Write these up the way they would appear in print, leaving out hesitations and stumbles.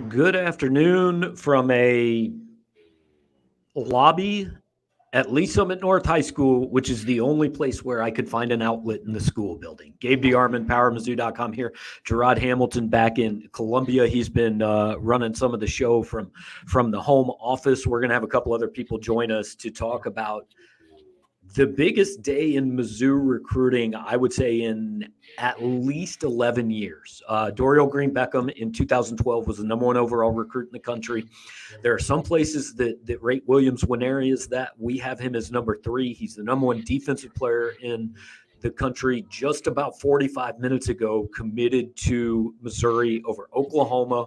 Good afternoon from a lobby at Lee Summit North High School, which is the only place where I could find an outlet in the school building. Gabe DeArmond, PowerMizzou.com here. Jarod Hamilton back in Columbia. He's been running some of the show from the home office. We're going to have a couple other people join us to talk about the biggest day in Mizzou recruiting, I would say, in at least 11 years. Dorial Green Beckham in 2012 was the number one overall recruit in the country. There are some places that rate Williams Nwaneri as that. We have him as number 3. He's the number one defensive player in the country. Just about 45 minutes ago, committed to Missouri over Oklahoma,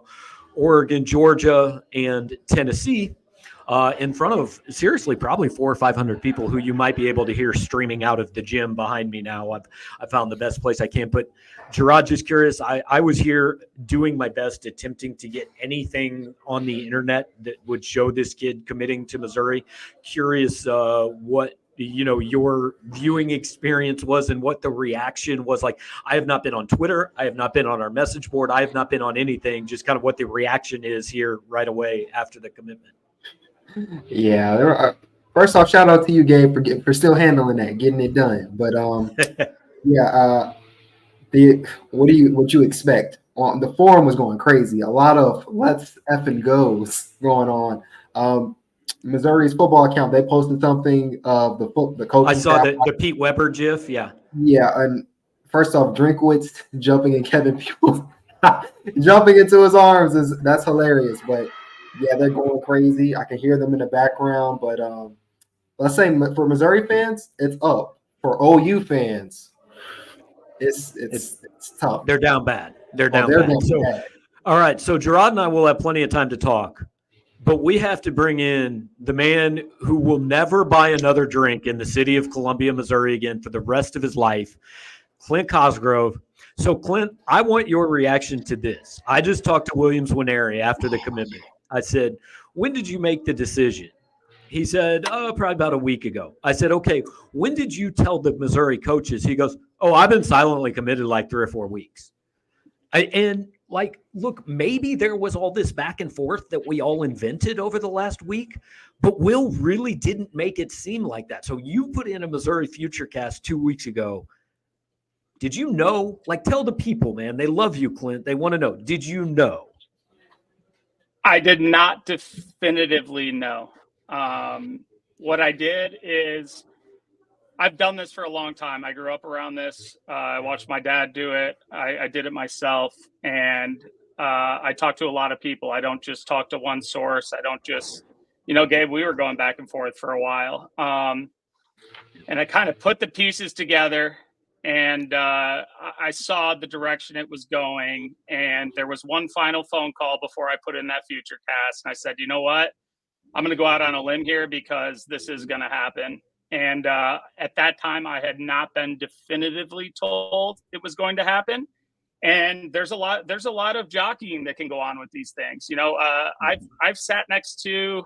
Oregon, Georgia, and Tennessee. In front of, seriously, probably 400 or 500 people who you might be able to hear streaming out of the gym behind me now. I found the best place I can. But, Jarod, just curious, I was here doing my best, attempting to get anything on the internet that would show this kid committing to Missouri. Curious what your viewing experience was and what the reaction was like. I have not been on Twitter. I have not been on our message board. I have not been on anything, just kind of what the reaction is here right away after the commitment. Yeah. First off, shout out to you, Gabe, for still handling that, getting it done. But what you expect? The forum was going crazy. A lot of let's effing goes going on. Missouri's football account, they posted something of the coaching. I saw the Pete Weber gif. Yeah. And first off, Drinkwitz jumping in Kevin Pugh, jumping into his arms that's hilarious. But yeah, they're going crazy. I can hear them in the background. But let's say for Missouri fans, it's up. For OU fans, it's tough. They're down bad. They're down bad. All right. So Jarod and I will have plenty of time to talk. But we have to bring in the man who will never buy another drink in the city of Columbia, Missouri again for the rest of his life, Clint Cosgrove. So, Clint, I want your reaction to this. I just talked to Williams Nwaneri after the commitment. I said, when did you make the decision? He said, probably about a week ago. I said, okay, when did you tell the Missouri coaches? He goes, I've been silently committed like 3 or 4 weeks. Look, maybe there was all this back and forth that we all invented over the last week, but Will really didn't make it seem like that. So you put in a Missouri Futurecast 2 weeks ago. Did you know? Tell the people, man. They love you, Clint. They want to know. Did you know? I did not definitively know. What I did is I've done this for a long time. I grew up around this. I watched my dad do it. I did it myself. And I talk to a lot of people. I don't just talk to one source. I don't just, Gabe, we were going back and forth for a while. And I kind of put the pieces together. And I saw the direction it was going. And there was one final phone call before I put in that Futurecast. And I said, you know what? I'm going to go out on a limb here because this is going to happen. And at that time, I had not been definitively told it was going to happen. And there's a lot of jockeying that can go on with these things. I've sat next to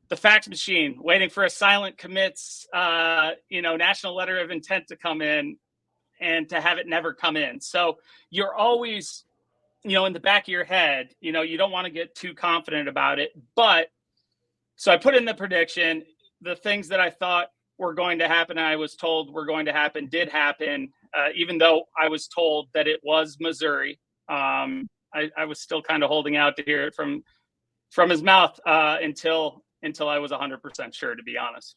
the fax machine waiting for a silent commits, national letter of intent to come in, and to have it never come in. So you're always, in the back of your head, you don't want to get too confident about it. But so I put in the prediction, the things that I thought were going to happen, I was told were going to happen, did happen, even though I was told that it was Missouri. I was still kind of holding out to hear it from his mouth until I was 100% sure, to be honest.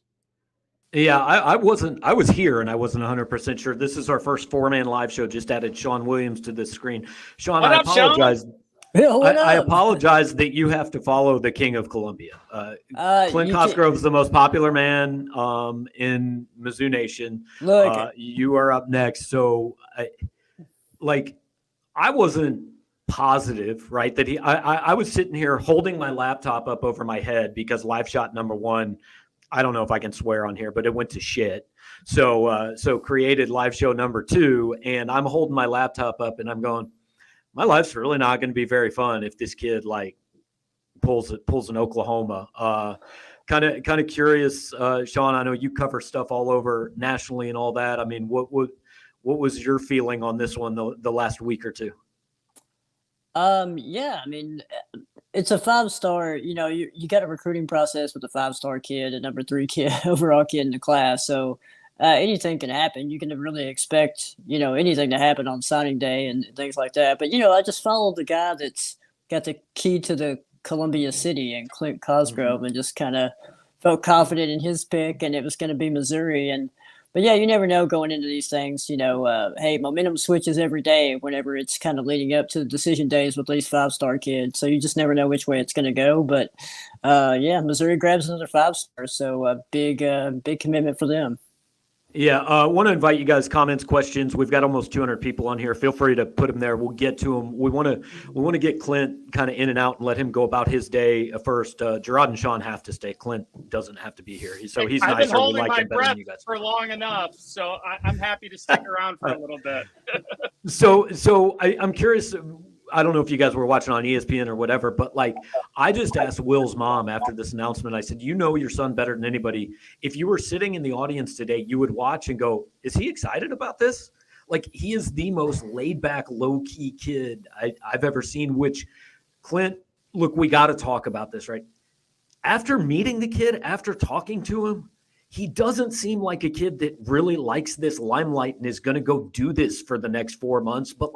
Yeah, I was here and I wasn't 100% sure. This is our first 4-man live show. Just added Sean Williams to the screen. Sean, I apologize. I apologize that you have to follow the King of Columbia. Clint Cosgrove is the most popular man in Mizzou Nation. You are up next. So, I wasn't positive, right? That I was sitting here holding my laptop up over my head because live shot number 1, I don't know if I can swear on here, but it went to shit. So created live show number 2, and I'm holding my laptop up and I'm going, my life's really not going to be very fun if this kid pulls an Oklahoma. Kind of curious, Sean. I know you cover stuff all over nationally and all that. I mean, what was your feeling on this one the last week or two? Yeah, I mean, it's a 5-star. You got a recruiting process with a 5-star kid, a number 3 kid, overall kid in the class. So anything can happen. You can really expect, anything to happen on signing day and things like that. But I just followed the guy that's got the key to the Columbia City and Clint Cosgrove, and just kind of felt confident in his pick, and it was going to be Missouri. But yeah, you never know going into these things. Hey, momentum switches every day whenever it's kind of leading up to the decision days with these 5-star kids. So you just never know which way it's going to go. But yeah, Missouri grabs another 5-star, so big commitment for them. Yeah, I want to invite you guys comments, questions. We've got almost 200 people on here. Feel free to put them there. We'll get to them. We want to get Clint kind of in and out and let him go about his day first. Jarod and Sean have to stay. Clint doesn't have to be here. He's I've nicer. been holding we like my him better breath than you guys. for long enough, so I'm happy to stick around for a little bit. So I'm curious. I don't know if you guys were watching on ESPN or whatever, but I just asked Will's mom after this announcement. I said, your son better than anybody. If you were sitting in the audience today, you would watch and go, is he excited about this? He is the most laid back, low key kid I've ever seen, which Clint, look, we got to talk about this, right? After meeting the kid, after talking to him, he doesn't seem like a kid that really likes this limelight and is going to go do this for the next 4 months. But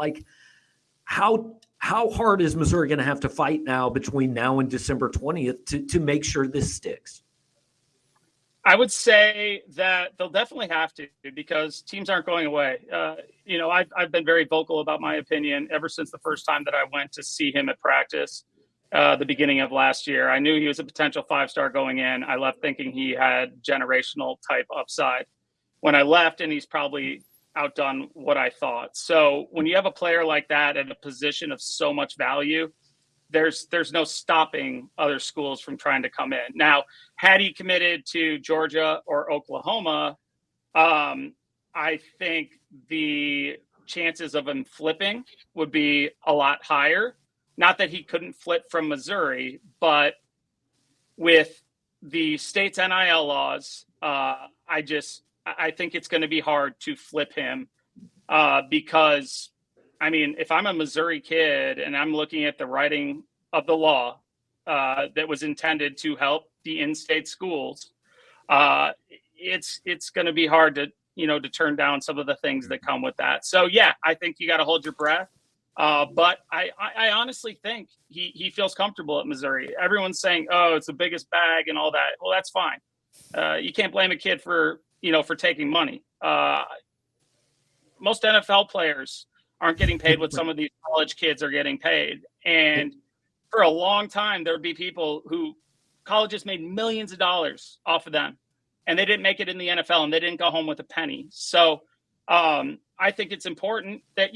how hard is Missouri going to have to fight now between now and December 20th to make sure this sticks? I would say that they'll definitely have to, because teams aren't going away. I've been very vocal about my opinion ever since the first time that I went to see him at practice, the beginning of last year. I knew he was a potential 5-star going in. I left thinking he had generational type upside. When I left, and he's probably outdone what I thought. So when you have a player like that at a position of so much value, there's no stopping other schools from trying to come in. Now, had he committed to Georgia or Oklahoma, I think the chances of him flipping would be a lot higher. Not that he couldn't flip from Missouri, but with the state's NIL laws, I think it's going to be hard to flip him because, if I'm a Missouri kid and I'm looking at the writing of the law that was intended to help the in-state schools, it's going to be hard to turn down some of the things that come with that. So yeah, I think you got to hold your breath. But I honestly think he feels comfortable at Missouri. Everyone's saying, oh, it's the biggest bag and all that. Well, that's fine. You can't blame a kid for taking money. Most NFL players aren't getting paid what some of these college kids are getting paid. And for a long time, there would be people who colleges made millions of dollars off of them, and they didn't make it in the NFL, and they didn't go home with a penny. So I think it's important that,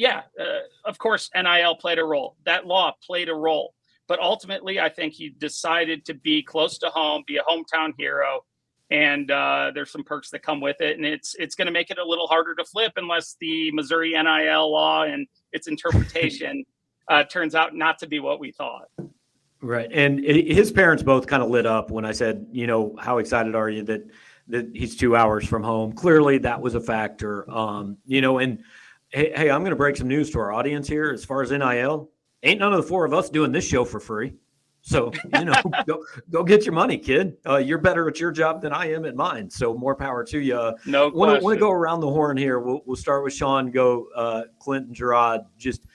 of course, NIL played a role. That law played a role. But ultimately, I think he decided to be close to home, be a hometown hero. And there's some perks that come with it. And it's going to make it a little harder to flip unless the Missouri NIL law and its interpretation turns out not to be what we thought. Right. And his parents both kind of lit up when I said, how excited are you that he's 2 hours from home? Clearly that was a factor. And hey, I'm going to break some news to our audience here. As far as NIL, ain't none of the 4 of us doing this show for free. So, go get your money, kid. You're better at your job than I am at mine. So more power to you. No question. Want to go around the horn here. We'll start with Sean, go Clint and Jarod. Just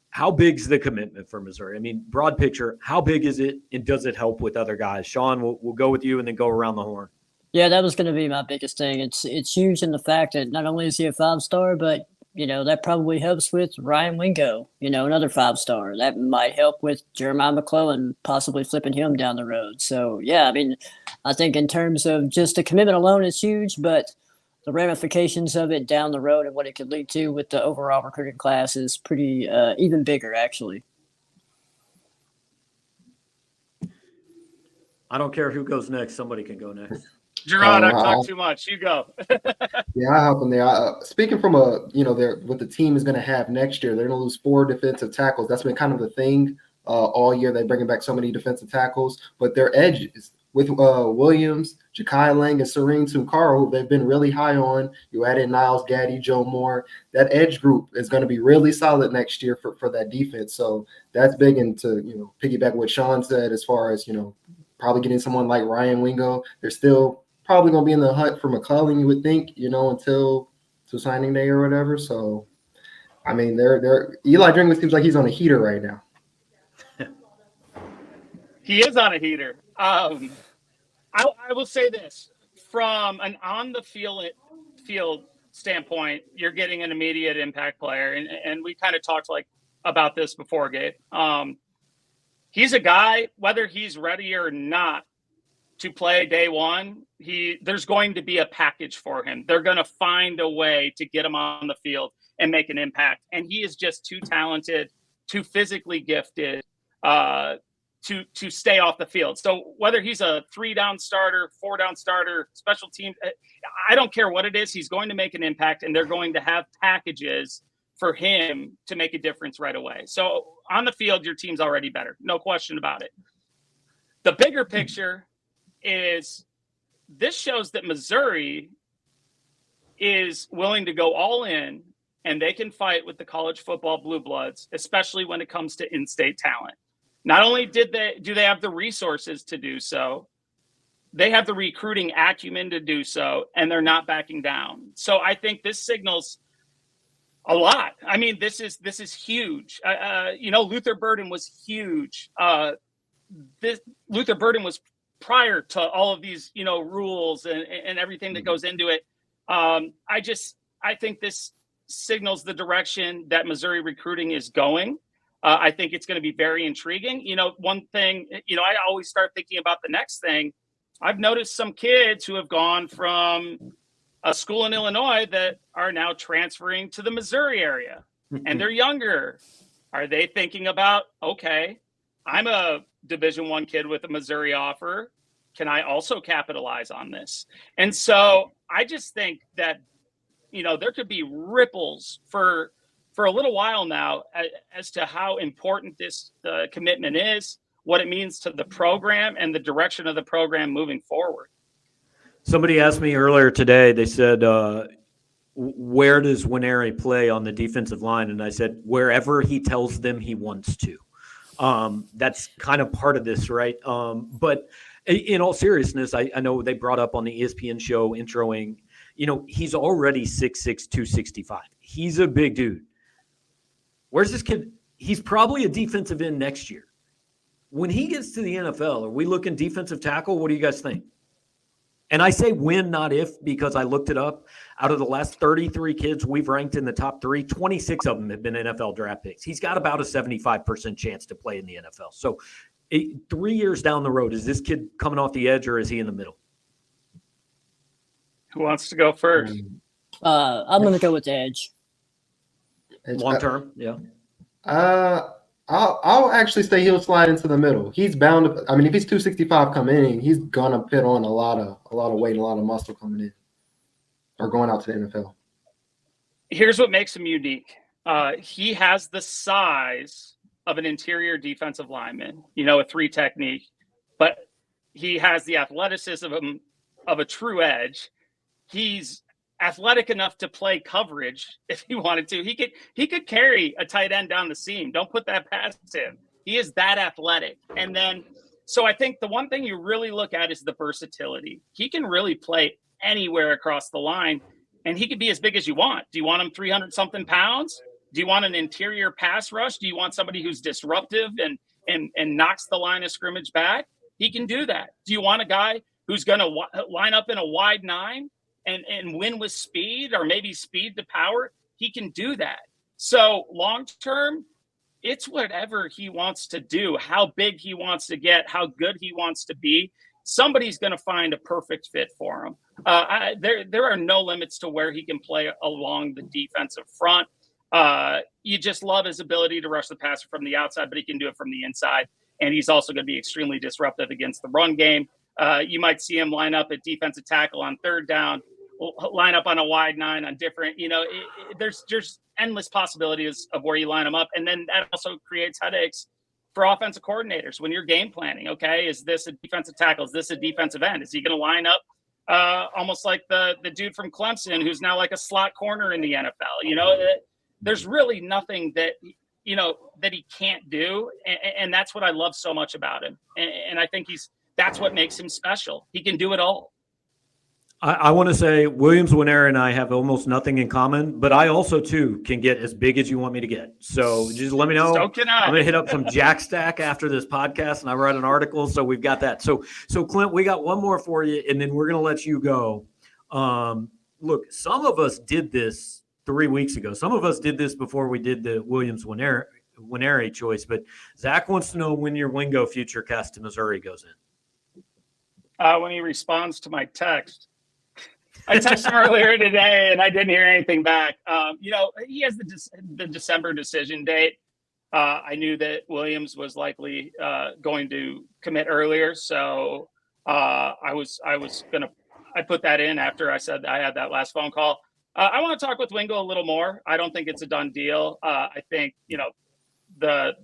how big's the commitment for Missouri? Broad picture, how big is it, and does it help with other guys? Sean, we'll go with you and then go around the horn. Yeah, that was going to be my biggest thing. It's huge in the fact that not only is he a 5-star, but that probably helps with Ryan Wingo, another 5-star. That might help with Jeremiah McClellan, possibly flipping him down the road. So, yeah, I think in terms of just the commitment alone, it's huge, but the ramifications of it down the road and what it could lead to with the overall recruiting class is pretty even bigger, actually. I don't care who goes next. Somebody can go next. Jarod, I've talked too much. You go. Yeah, I'll help them there. Speaking from what the team is going to have next year, they're going to lose 4 defensive tackles. That's been kind of the thing all year. They're bringing back so many defensive tackles, but their edge is with Williams, Ja'Kai Lang, and Serene Tunkara, who they've been really high on. You add in Niles Gaddy, Joe Moore. That edge group is going to be really solid next year for that defense. So that's big. And to piggyback what Sean said, as far as probably getting someone like Ryan Wingo, they're still probably going to be in the hunt for McClellan, you would think, until signing day or whatever. So I mean, they're Eli Drinkwitz seems like he's on a heater right now. He is on a heater. I will say this, from an on the field standpoint, you're getting an immediate impact player, and we kind of talked about this before, Gabe. He's a guy, whether he's ready or not to play day one, there's going to be a package for him. They're going to find a way to get him on the field and make an impact, and he is just too talented, too physically gifted to stay off the field. So whether he's a 3-down starter, 4-down starter, special team, I don't care what it is, he's going to make an impact, and they're going to have packages for him to make a difference right away. So on the field, your team's already better. No question about it. The bigger picture is this shows that Missouri is willing to go all in, and they can fight with the college football blue bloods, especially when it comes to in-state talent. Not only do they have the resources to do so, they have the recruiting acumen to do so, and they're not backing down. So I think this signals a lot. I mean, this is huge. Luther Burden was huge. Luther Burden was prior to all of these, rules and everything that goes into it. I think this signals the direction that Missouri recruiting is going. I think it's going to be very intriguing. One thing, I always start thinking about the next thing. I've noticed some kids who have gone from a school in Illinois that are now transferring to the Missouri area, and they're younger. Are they thinking about, okay, I'm a Division I kid with a Missouri offer. Can I also capitalize on this? And so I just think that, there could be ripples for a little while now as to how important this commitment is, what it means to the program and the direction of the program moving forward. Somebody asked me earlier today, they said, where does Nwaneri play on the defensive line? And I said, wherever he tells them he wants to. That's kind of part of this, right? But in all seriousness, I know they brought up on the ESPN show introing, he's already 6'6", 265. He's a big dude. Where's this kid? He's probably a defensive end next year. When he gets to the NFL, are we looking defensive tackle? What do you guys think? And I say when, not if, because I looked it up. Out of the last 33 kids we've ranked in the top 3, 26 of them have been NFL draft picks. He's got about a 75% chance to play in the NFL. So 3 years down the road, is this kid coming off the edge or is he in the middle? Who wants to go first? I'm going to go with the edge. Long term, yeah. I'll actually say he'll slide into the middle. He's bound to. I mean, if he's 265 coming in, he's gonna put on a lot of weight and a lot of muscle coming in, or going out to the NFL. Here's what makes him unique. He has the size of an interior defensive lineman, a 3 technique, but he has the athleticism of a true edge. He's athletic enough to play coverage if he wanted to. He could carry a tight end down the seam. Don't put that past him. He is that athletic. And then, so I think the one thing you really look at is the versatility. He can really play anywhere across the line, and he could be as big as you want. Do you want him 300 something pounds? Do you want an interior pass rush? Do you want somebody who's disruptive and knocks the line of scrimmage back? He can do that. Do you want a guy who's going to line up in a wide 9 and win with speed, or maybe speed to power? He can do that. So long term, it's whatever he wants to do, how big he wants to get, how good he wants to be. Somebody's going to find a perfect fit for him. There are no limits to where he can play along the defensive front. You just love his ability to rush the passer from the outside, but he can do it from the inside. And he's also going to be extremely disruptive against the run game. You might see him line up at defensive tackle on 3rd down, line up on a wide 9 on different, there's endless possibilities of where you line them up. And then that also creates headaches for offensive coordinators when you're game planning. Okay, is this a defensive tackle? Is this a defensive end? Is he going to line up almost like the dude from Clemson who's now like a slot corner in the NFL? There's really nothing that that he can't do, and that's what I love so much about him. And I think that's what makes him special. He can do it all. I want to say Williams Nwaneri and I have almost nothing in common, but I also too can get as big as you want me to get. So just let me know. So can I. I'm gonna hit up some Jack Stack after this podcast, and I write an article. So we've got that. So Clint, we got one more for you, and then we're gonna let you go. Look, some of us did this 3 weeks ago. Some of us did this before we did the Williams Nwaneri choice. But Zach wants to know when your Wingo Futurecast to Missouri goes in. When he responds to my text. I texted him earlier today, and I didn't hear anything back. He has the December decision date. I knew that Williams was likely going to commit earlier, so I put that in after I said I had that last phone call. I want to talk with Wingo a little more. I don't think it's a done deal. I think the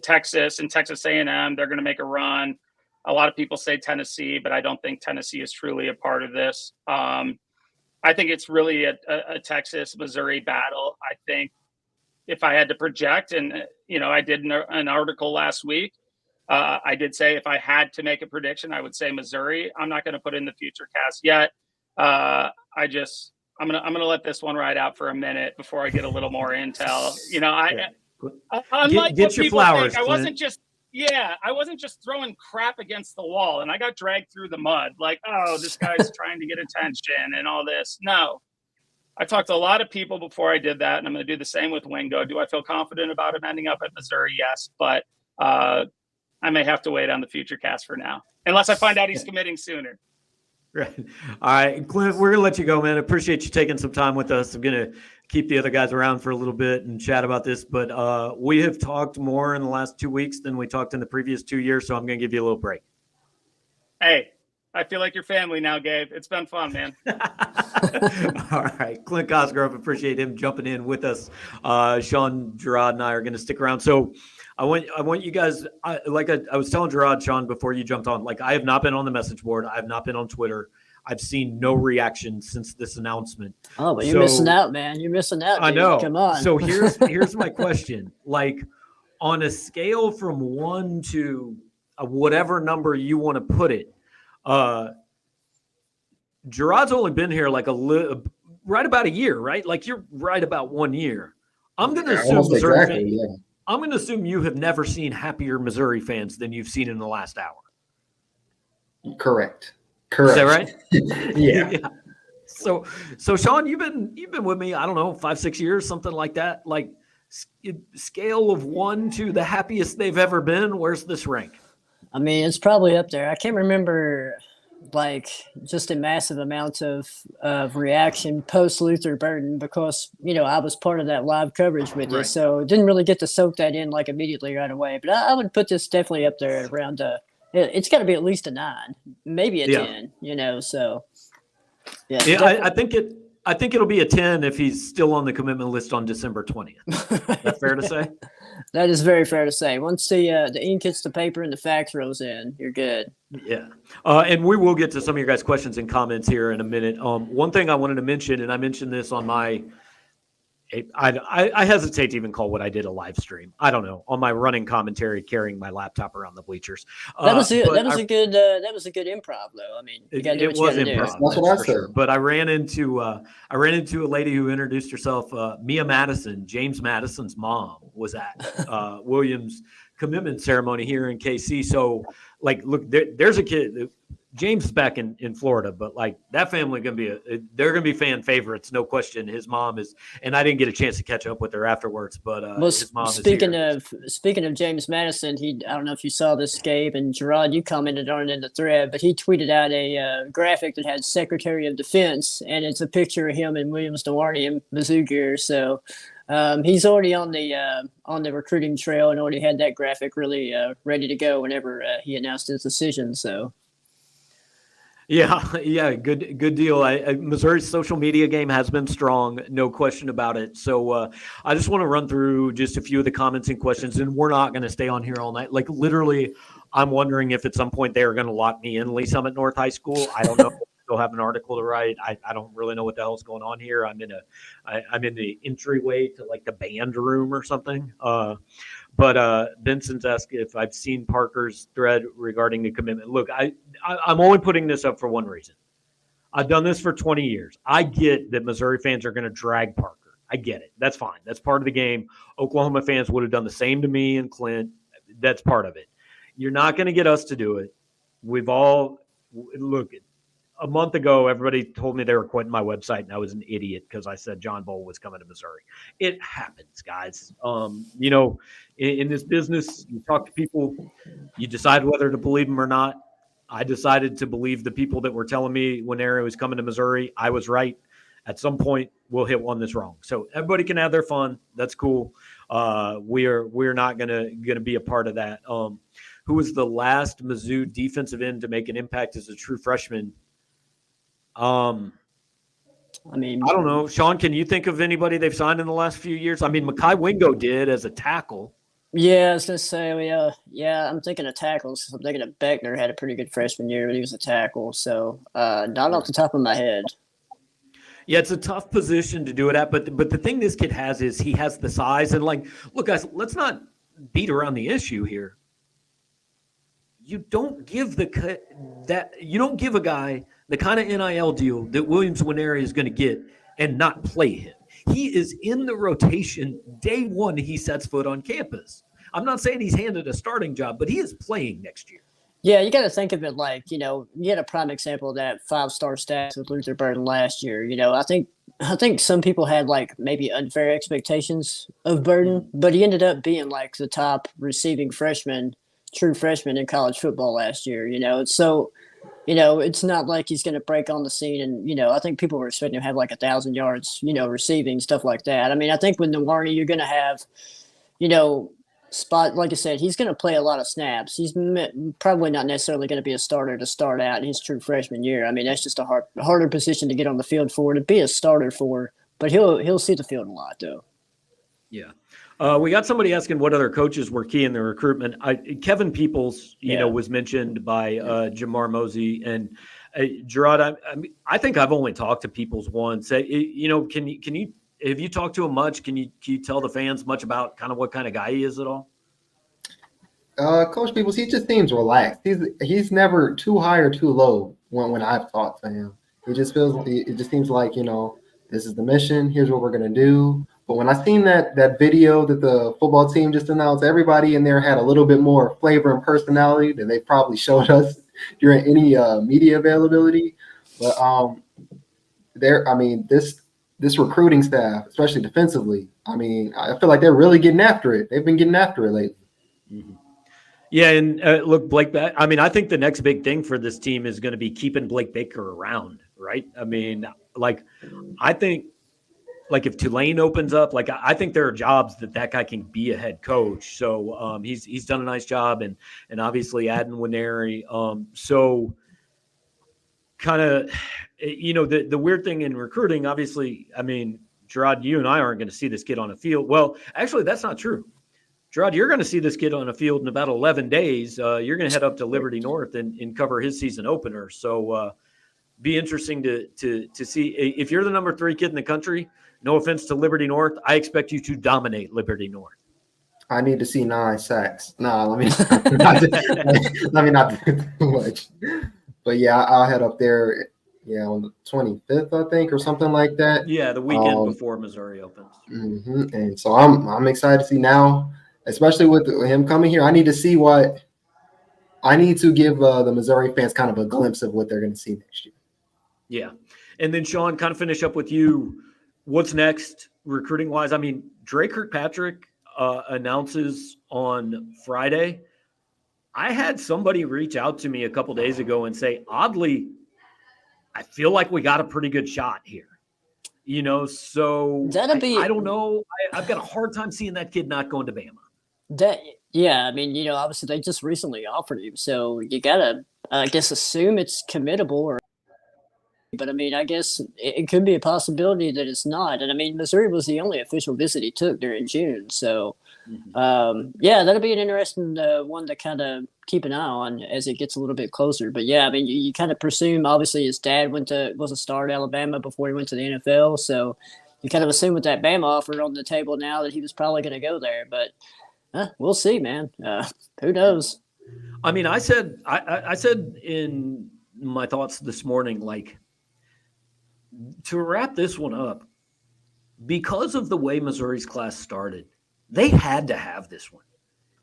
Texas and Texas A&M, they're going to make a run. A lot of people say Tennessee, but I don't think Tennessee is truly a part of this. I think it's really a Texas-Missouri battle. I think if I had to project, and I did an article last week, I did say if I had to make a prediction, I would say Missouri. I'm not going to put in the Futurecast yet. I'm gonna let this one ride out for a minute before I get a little more intel. Get your flowers. I wasn't just throwing crap against the wall, and I got dragged through the mud. Like, oh, this guy's trying to get attention and all this. No, I talked to a lot of people before I did that, and I'm going to do the same with Wingo. Do I feel confident about him ending up at Missouri? Yes, but I may have to wait on the Futurecast for now, unless I find out he's committing sooner. Right. All right, Clint, we're going to let you go, man. I appreciate you taking some time with us. I'm going to keep the other guys around for a little bit and chat about this, but we have talked more in the last 2 weeks than we talked in the previous 2 years, so I'm going to give you a little break. Hey, I feel like your family now, Gabe. It's been fun, man. All right. Clint Cosgrove, appreciate him jumping in with us. Sean, Jarod, and I are going to stick around. So I want you guys, I was telling Jarod, Sean, before you jumped on, I have not been on the message board. I have not been on Twitter. I've seen no reaction since this announcement. Oh, but you're missing out, man. You're missing out. I know. Come on. So here's my question. On a scale from 1 to whatever number you want to put it, Jarod's only been here right about a year, right? You're right about 1 year. I'm going to assume I'm going to assume you have never seen happier Missouri fans than you've seen in the last hour. Correct. Is that right? Yeah. Yeah. So Sean, you've been with me, I don't know, 5-6 years, something like that. Scale of 1 to the happiest they've ever been. Where's this rank? I mean, it's probably up there. I can't remember just a massive amount of reaction post Luther Burden because, I was part of that live coverage with you. So didn't really get to soak that in immediately right away. But I would put this definitely up there around it's got to be at least a 9, maybe a 10, so. Yeah, I think it'll be a 10 if he's still on the commitment list on December 20th. Is that fair to say? That is very fair to say. Once the ink hits the paper and the fax rolls in, you're good. Yeah. And we will get to some of your guys' questions and comments here in a minute. One thing I wanted to mention, and I mentioned this on my I hesitate to even call what I did a live stream. I don't know, on my running commentary, carrying my laptop around the bleachers. That was a good improv, though. I mean, you got to do what you got to do. That's what I said. Sure. But I ran into a lady who introduced herself, Mia Madison. James Madison's mom was at Williams' commitment ceremony here in KC. So, look, there's a kid. James is back in Florida, but that family they're gonna be fan favorites, no question. His mom is, and I didn't get a chance to catch up with her afterwards, but his mom speaking is here. Speaking of James Madison, I don't know if you saw this, Gabe, and Jarod, you commented on it in the thread, but he tweeted out a graphic that had Secretary of Defense, and it's a picture of him and Williams Nwaneri in Mizzou gear. So he's already on the recruiting trail and already had that graphic really ready to go whenever he announced his decision. So. Yeah, good deal. Missouri's social media game has been strong, no question about it. So I just want to run through just a few of the comments and questions, and we're not going to stay on here all night. Like literally, I'm wondering if at some point they are going to lock me in Lee Summit North High School. I don't know. Still have an article to write. I don't really know what the hell's going on here. I'm in the entryway to like the band room or something. But Benson's asked if I've seen Parker's thread regarding the commitment. Look, I'm only putting this up for one reason. I've done this for 20 years. I get that Missouri fans are going to drag Parker. I get it. That's fine. That's part of the game. Oklahoma fans would have done the same to me and Clint. That's part of it. You're not going to get us to do it. We've all look. A month ago, everybody told me they were quitting my website, and I was an idiot because I said John Bowl was coming to Missouri. It happens, guys. In this business, you talk to people, you decide whether to believe them or not. I decided to believe the people that were telling me Nwaneri was coming to Missouri. I was right. At some point, we'll hit one that's wrong. So everybody can have their fun. That's cool. We're not gonna be a part of that. Who was the last Mizzou defensive end to make an impact as a true freshman? I don't know. Sean, can you think of anybody they've signed in the last few years? I mean, Mekhi Wingo did as a tackle. Yeah, I was gonna say, I'm thinking of tackles. I'm thinking of Beckner had a pretty good freshman year, but he was a tackle. So not off the top of my head. Yeah, it's a tough position to do it at, but the thing this kid has is he has the size. And like, look, guys, let's not beat around the issue here. You don't give a guy the kind of NIL deal that Williams Nwaneri is going to get and not play him. He is in the rotation day one he sets foot on campus. I'm not saying he's handed a starting job, but he is playing next year. Yeah, you got to think of it like, you had a prime example of that 5-star stats with Luther Burden last year. I think some people had like maybe unfair expectations of Burden, but he ended up being like the top receiving true freshman in college football last year. So it's not like he's going to break on the scene. And, I think people were expecting him to have like 1,000 yards, receiving, stuff like that. I mean, I think with Nwaneri, you're going to have, spot, like I said, he's going to play a lot of snaps. He's probably not necessarily going to be a starter to start out in his true freshman year. I mean, that's just a harder position to get on the field for, to be a starter for. But he'll see the field a lot, though. Yeah. We got somebody asking what other coaches were key in the recruitment. Kevin Peoples, was mentioned by Jamar Mosey and Jarod. I think I've only talked to Peoples once. Can you have you talked to him much? Can you tell the fans much about kind of what kind of guy he is at all? Coach Peoples, he just seems relaxed. He's never too high or too low when I've talked to him. It just seems like, this is the mission. Here's what we're gonna do. But when I seen that video that the football team just announced, everybody in there had a little bit more flavor and personality than they probably showed us during any media availability. But this recruiting staff, especially defensively, I feel like they're really getting after it. They've been getting after it lately. Mm-hmm. Yeah, and look, Blake. I think the next big thing for this team is going to be keeping Blake Baker around, right? I think. Like if Tulane opens up, I think there are jobs that guy can be a head coach. So he's done a nice job, and obviously adding Nwaneri. So kind of, the weird thing in recruiting, obviously, Jarod, you and I aren't going to see this kid on a field. Well, actually, that's not true. Jarod, you're going to see this kid on a field in about 11 days. You're going to head up to Liberty North and cover his season opener. So be interesting to see if you're the number 3 kid in the country. No offense to Liberty North, I expect you to dominate Liberty North. I need to see 9 sacks. No, let me not do too much. But yeah, I'll head up there. Yeah, on the 25th, I think, or something like that. Yeah, the weekend before Missouri opens. Mm-hmm. And so I'm excited to see now, especially with him coming here. I need to see what I need to give the Missouri fans kind of a glimpse of what they're going to see next year. Yeah, and then Sean, kind of finish up with you. What's next recruiting wise? Drake Kirkpatrick announces on Friday. I had somebody reach out to me a couple days ago and say, oddly, I feel like we got a pretty good shot here. So I don't know. I've got a hard time seeing that kid not going to Bama. Obviously they just recently offered him, so you gotta I guess assume it's committable, but I mean, I guess it could be a possibility that it's not. And I mean, Missouri was the only official visit he took during June, so yeah, that'll be an interesting one to kind of keep an eye on as it gets a little bit closer. But yeah, I mean, you kind of presume obviously his dad was a star at Alabama before he went to the NFL, so you kind of assume with that Bama offer on the table now that he was probably going to go there. But we'll see, man. Who knows? I mean, I said in my thoughts this morning, like, to wrap this one up, because of the way Missouri's class started, they had to have this one.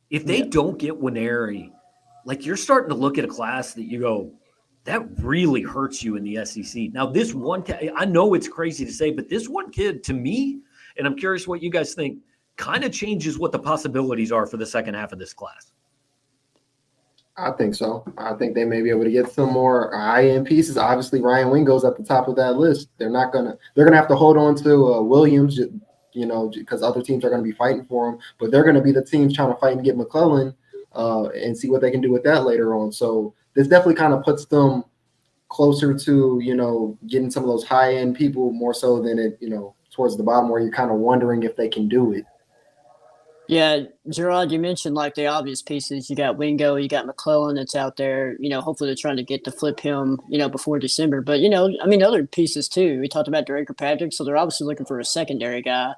If they don't get Nwaneri, like, you're starting to look at a class that you go, that really hurts you in the SEC. Now, this one, I know it's crazy to say, but this one kid, to me, and I'm curious what you guys think, kind of changes what the possibilities are for the second half of this class. I think so. I think they may be able to get some more high-end pieces. Obviously, Ryan Wingo's at the top of that list. They're gonna have to hold on to Williams, because other teams are going to be fighting for him. But they're going to be the teams trying to fight and get McClellan and see what they can do with that later on. So this definitely kind of puts them closer to, getting some of those high-end people more so than it, towards the bottom where you're kind of wondering if they can do it. Yeah, Jarod, you mentioned like the obvious pieces. You got Wingo, you got McClellan that's out there. Hopefully they're trying to get to flip him, before December. But, other pieces too. We talked about Drake Patrick, so they're obviously looking for a secondary guy.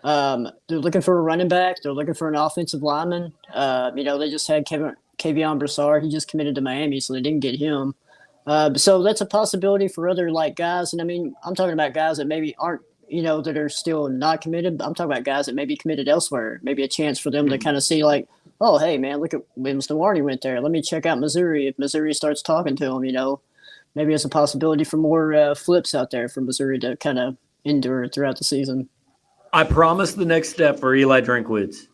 They're looking for a running back. They're looking for an offensive lineman. They just had Kavion Brassard. He just committed to Miami, so they didn't get him. So that's a possibility for other guys. And I mean, I'm talking about guys that maybe aren't, that are still not committed. I'm talking about guys that may be committed elsewhere. Maybe a chance for them to kind of see oh, hey, man, look at Williams Nwaneri went there. Let me check out Missouri. If Missouri starts talking to him, maybe it's a possibility for more flips out there for Missouri to kind of endure throughout the season. I promise the next step for Eli Drinkwitz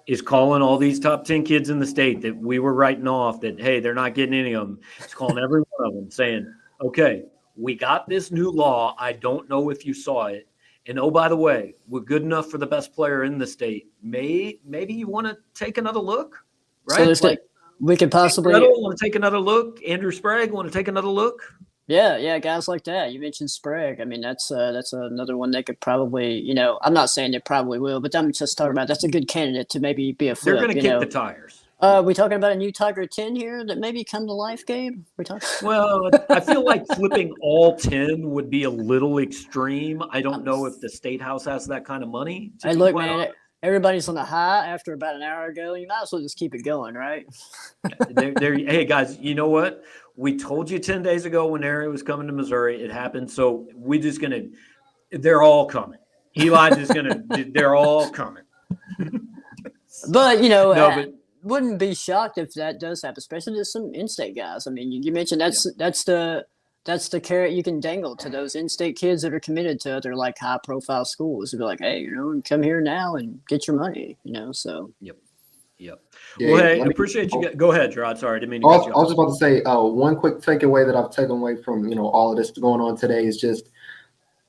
is calling all these top 10 kids in the state that we were writing off that, hey, they're not getting any of them. He's calling every one of them saying, okay, we got this new law. I don't know if you saw it. And, oh, by the way, we're good enough for the best player in the state. Maybe you want to take another look, right? So we could possibly want to take another look. Andrew Sprague want to take another look. Yeah, guys like that. You mentioned Sprague. I mean, that's another one they could probably, I'm not saying they probably will, but I'm just talking about that's a good candidate to maybe be a flip. They're going to kick the tires. We talking about a new Tiger 10 here that maybe come to life, Gabe? Well, I feel like flipping all 10 would be a little extreme. I don't know if the State House has that kind of money. Hey, look, man, everybody's on a high after about an hour ago. You might as well just keep it going, right? Hey, guys, you know what? We told you 10 days ago when Nwaneri was coming to Missouri. It happened. So we're just going to – they're all coming. Eli's just going to – they're all coming. But, wouldn't be shocked if that does happen, especially to some in-state guys. I mean, you mentioned that's the carrot you can dangle to those in-state kids that are committed to other high-profile schools. To be like, hey, come here now and get your money. So. Yep. Yeah, well, hey, I appreciate you. Go ahead, Jarod. Sorry, I didn't mean to I cut you off. was just about to say one quick takeaway that I've taken away from all of this going on today is just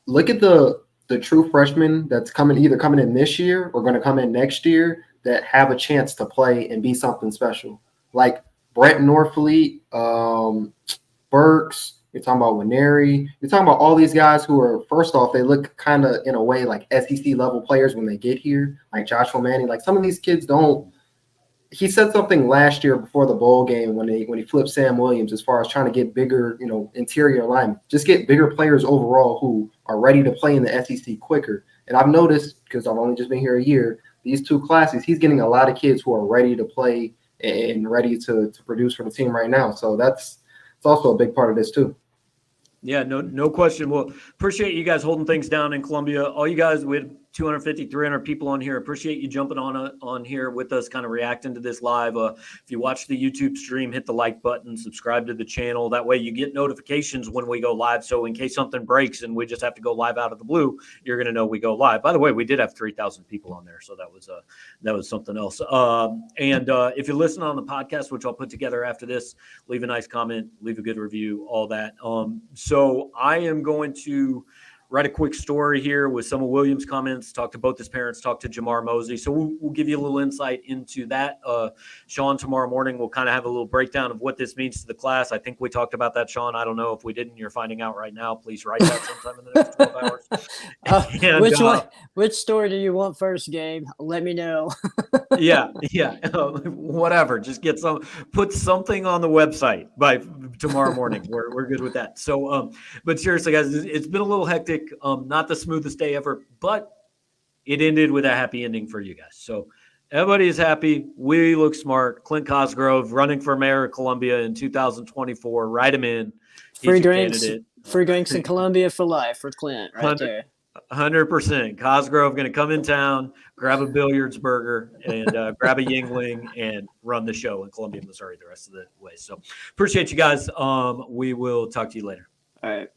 look at the true freshmen that's coming in this year or going to come in next year that have a chance to play and be something special. Like Brett Norfleet, Burks, you're talking about Nwaneri, you're talking about all these guys who are, first off, they look kind of in a way like SEC level players when they get here, like Joshua Manning. Like some of these kids don't. He said something last year before the bowl game when he flipped Sam Williams as far as trying to get bigger, interior linemen, just get bigger players overall who are ready to play in the SEC quicker. And I've noticed, because I've only just been here a year, these two classes, he's getting a lot of kids who are ready to play and ready to produce for the team right now. So it's also a big part of this too. Yeah, no question. Well, appreciate you guys holding things down in Columbia. All you guys, we had 250, 300 people on here. Appreciate you jumping on here with us, kind of reacting to this live. If you watch the YouTube stream, hit the like button, subscribe to the channel. That way you get notifications when we go live. So in case something breaks and we just have to go live out of the blue, you're going to know we go live. By the way, we did have 3,000 people on there, so that was something else. And if you listen on the podcast, which I'll put together after this, leave a nice comment, leave a good review, all that. So I am going to write a quick story here with some of Williams' comments, talk to both his parents, talk to Jamar Mosley. So we'll give you a little insight into that. Sean, tomorrow morning, we'll kind of have a little breakdown of what this means to the class. I think we talked about that, Sean. I don't know if we didn't. You're finding out right now. Please write that sometime in the next 12 hours. And, which story do you want first, Gabe? Let me know. yeah. Whatever. Just put something on the website by tomorrow morning. We're good with that. So, but seriously, guys, it's been a little hectic. Not the smoothest day ever, but it ended with a happy ending for you guys. So everybody is happy. We look smart. Clint Cosgrove running for mayor of Columbia in 2024. Write him in. Free drinks in Columbia for life for Clint right there. 100%. Cosgrove going to come in town, grab a Billiards burger, and grab a Yingling and run the show in Columbia, Missouri the rest of the way. So appreciate you guys. We will talk to you later. All right.